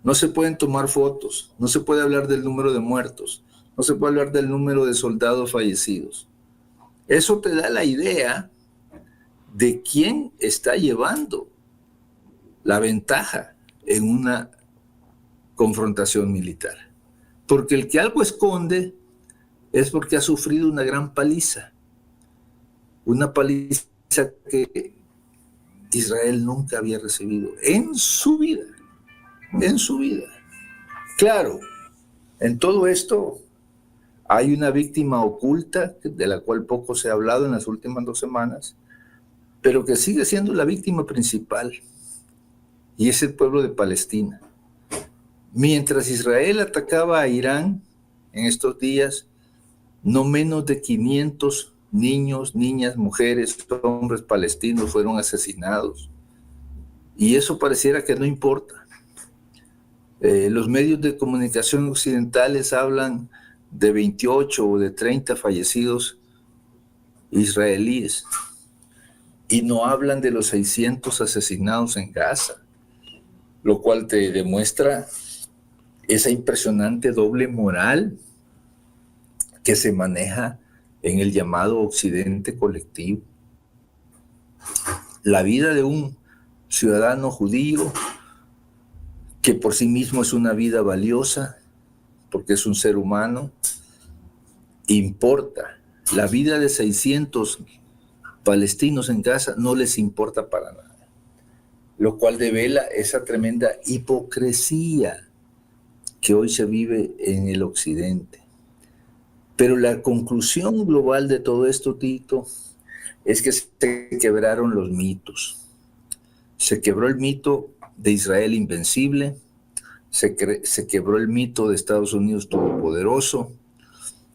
No se pueden tomar fotos, no se puede hablar del número de muertos, no se puede hablar del número de soldados fallecidos. Eso te da la idea de quién está llevando la ventaja en una confrontación militar. Porque el que algo esconde es porque ha sufrido una gran paliza. Una paliza que Israel nunca había recibido en su vida. En su vida. Claro, en todo esto hay una víctima oculta de la cual poco se ha hablado en las últimas 2 semanas, pero que sigue siendo la víctima principal, y es el pueblo de Palestina. Mientras Israel atacaba a Irán en estos días, no menos de 500 niños, niñas, mujeres, hombres palestinos fueron asesinados. Y eso pareciera que no importa. Los medios de comunicación occidentales hablan de 28 o de 30 fallecidos israelíes y no hablan de los 600 asesinados en Gaza, lo cual te demuestra esa impresionante doble moral que se maneja en el llamado Occidente colectivo. La vida de un ciudadano judío, que por sí mismo es una vida valiosa, porque es un ser humano, importa. La vida de 600 palestinos en Gaza no les importa para nada, lo cual devela esa tremenda hipocresía que hoy se vive en el Occidente. Pero la conclusión global de todo esto, Tito, es que se quebraron los mitos. Se quebró el mito de Israel invencible, se quebró el mito de Estados Unidos todopoderoso,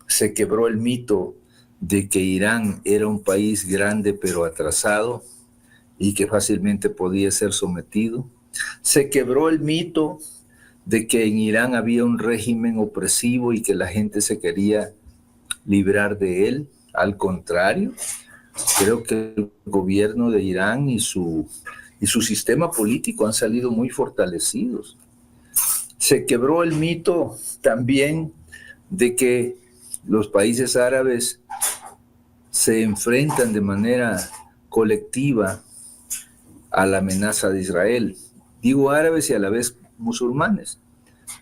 se quebró el mito de que Irán era un país grande pero atrasado y que fácilmente podía ser sometido. Se quebró el mito de que en Irán había un régimen opresivo y que la gente se quería librar de él. Al contrario, creo que el gobierno de Irán y su sistema político han salido muy fortalecidos. Se quebró el mito también de que los países árabes se enfrentan de manera colectiva a la amenaza de Israel. Digo árabes y a la vez musulmanes,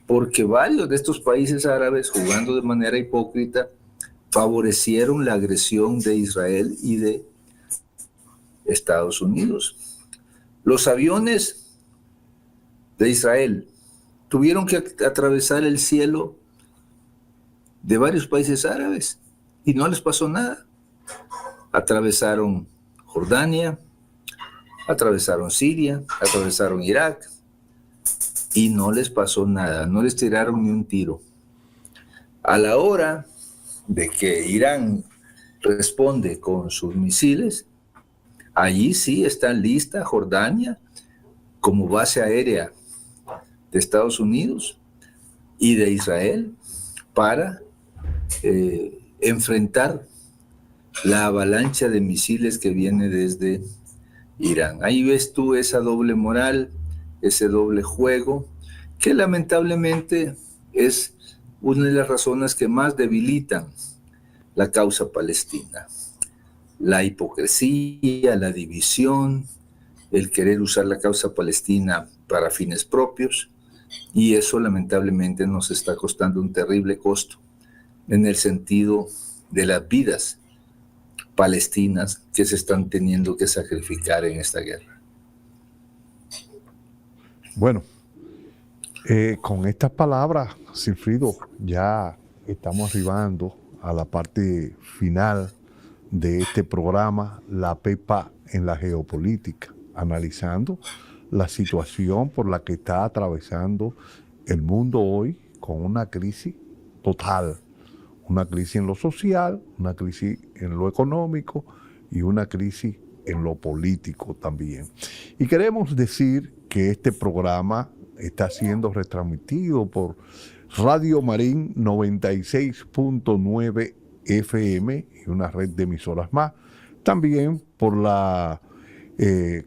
porque varios de estos países árabes, jugando de manera hipócrita, favorecieron la agresión de Israel y de Estados Unidos. Los aviones de Israel tuvieron que atravesar el cielo de varios países árabes y no les pasó nada. Atravesaron Jordania, atravesaron Siria, atravesaron Irak y no les pasó nada, no les tiraron ni un tiro. A la hora de que Irán responde con sus misiles, allí sí está lista Jordania como base aérea de Estados Unidos y de Israel para enfrentar la avalancha de misiles que viene desde Irán. Ahí ves tú esa doble moral, ese doble juego, que lamentablemente es una de las razones que más debilitan la causa palestina. La hipocresía, la división, el querer usar la causa palestina para fines propios, y eso lamentablemente nos está costando un terrible costo en el sentido de las vidas palestinas que se están teniendo que sacrificar en esta guerra. Bueno, con estas palabras, Sigfrido, ya estamos arribando a la parte final de este programa, La Pepa en la Geopolítica, analizando la situación por la que está atravesando el mundo hoy con una crisis total, una crisis en lo social, una crisis en lo económico y una crisis en lo político también. Y queremos decir que este programa está siendo retransmitido por Radio Marín 96.9 FM y una red de emisoras más, también por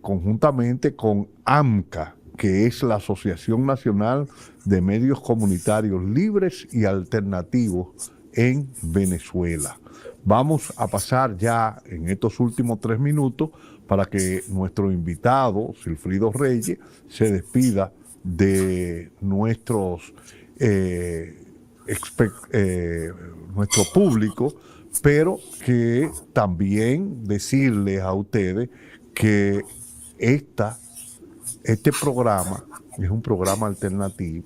conjuntamente con AMCA, que es la Asociación Nacional de Medios Comunitarios Libres y Alternativos en Venezuela. Vamos a pasar ya en estos últimos 3 minutos para que nuestro invitado, Sigfrido Reyes, se despida de nuestro público, pero que también decirles a ustedes que este programa es un programa alternativo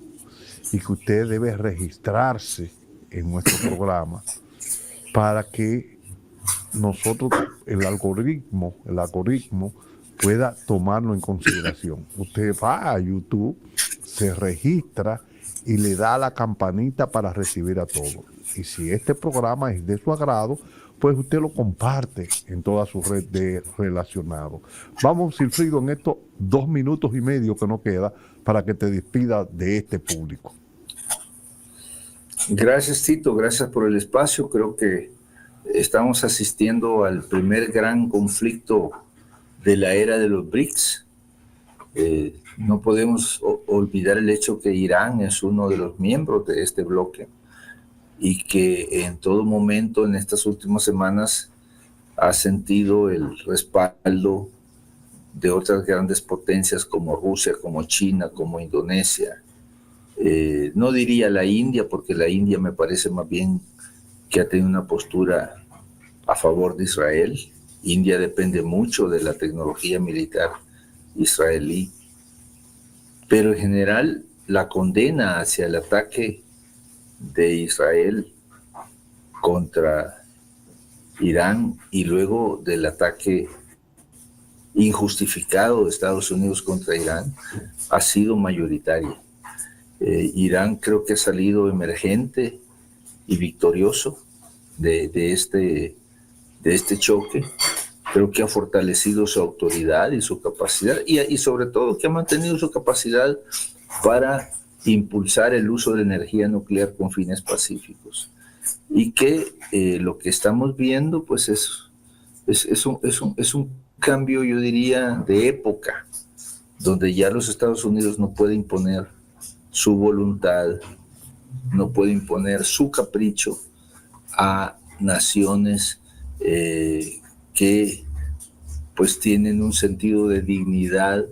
y que usted debe registrarse en nuestro programa para que nosotros, el algoritmo pueda tomarlo en consideración. Usted va a YouTube, se registra y le da a la campanita para recibir a todos. Y si este programa es de su agrado, pues usted lo comparte en toda su red de relacionados. Vamos, Sigfrido, en estos 2 minutos y medio que nos queda para que te despida de este público. Gracias, Tito, gracias por el espacio. Creo que estamos asistiendo al primer gran conflicto de la era de los BRICS. No podemos olvidar el hecho que Irán es uno de los miembros de este bloque y que en todo momento en estas últimas semanas ha sentido el respaldo de otras grandes potencias como Rusia, como China, como Indonesia. No diría la India, porque la India me parece más bien que ha tenido una postura a favor de Israel. India depende mucho de la tecnología militar israelí, pero en general la condena hacia el ataque de Israel contra Irán y luego del ataque injustificado de Estados Unidos contra Irán ha sido mayoritaria. Irán creo que ha salido emergente y victorioso de este choque. Creo que ha fortalecido su autoridad y su capacidad y sobre todo que ha mantenido su capacidad para impulsar el uso de energía nuclear con fines pacíficos. Y que lo que estamos viendo pues es un cambio, yo diría, de época, donde ya los Estados Unidos no pueden imponer su voluntad, no puede imponer su capricho a naciones que pues tienen un sentido de dignidad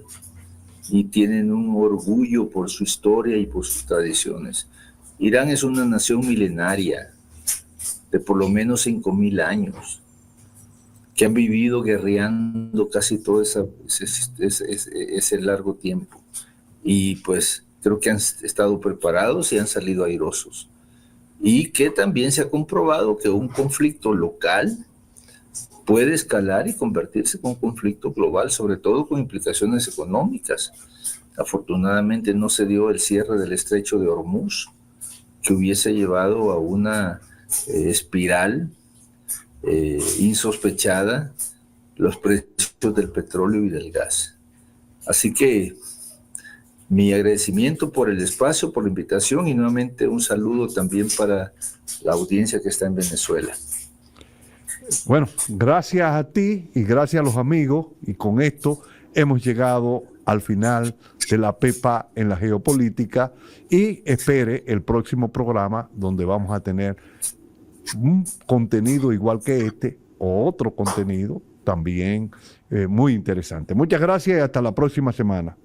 y tienen un orgullo por su historia y por sus tradiciones. Irán es una nación milenaria de por lo menos 5.000 años, que han vivido guerreando casi todo ese largo tiempo. Y pues creo que han estado preparados y han salido airosos. Y que también se ha comprobado que un conflicto local puede escalar y convertirse en un conflicto global, sobre todo con implicaciones económicas. Afortunadamente no se dio el cierre del estrecho de Hormuz, que hubiese llevado a una espiral insospechada los precios del petróleo y del gas. Así que mi agradecimiento por el espacio, por la invitación y nuevamente un saludo también para la audiencia que está en Venezuela. Bueno, gracias a ti y gracias a los amigos, y con esto hemos llegado al final de La Pepa en la Geopolítica, y espere el próximo programa donde vamos a tener un contenido igual que este o otro contenido también muy interesante. Muchas gracias y hasta la próxima semana.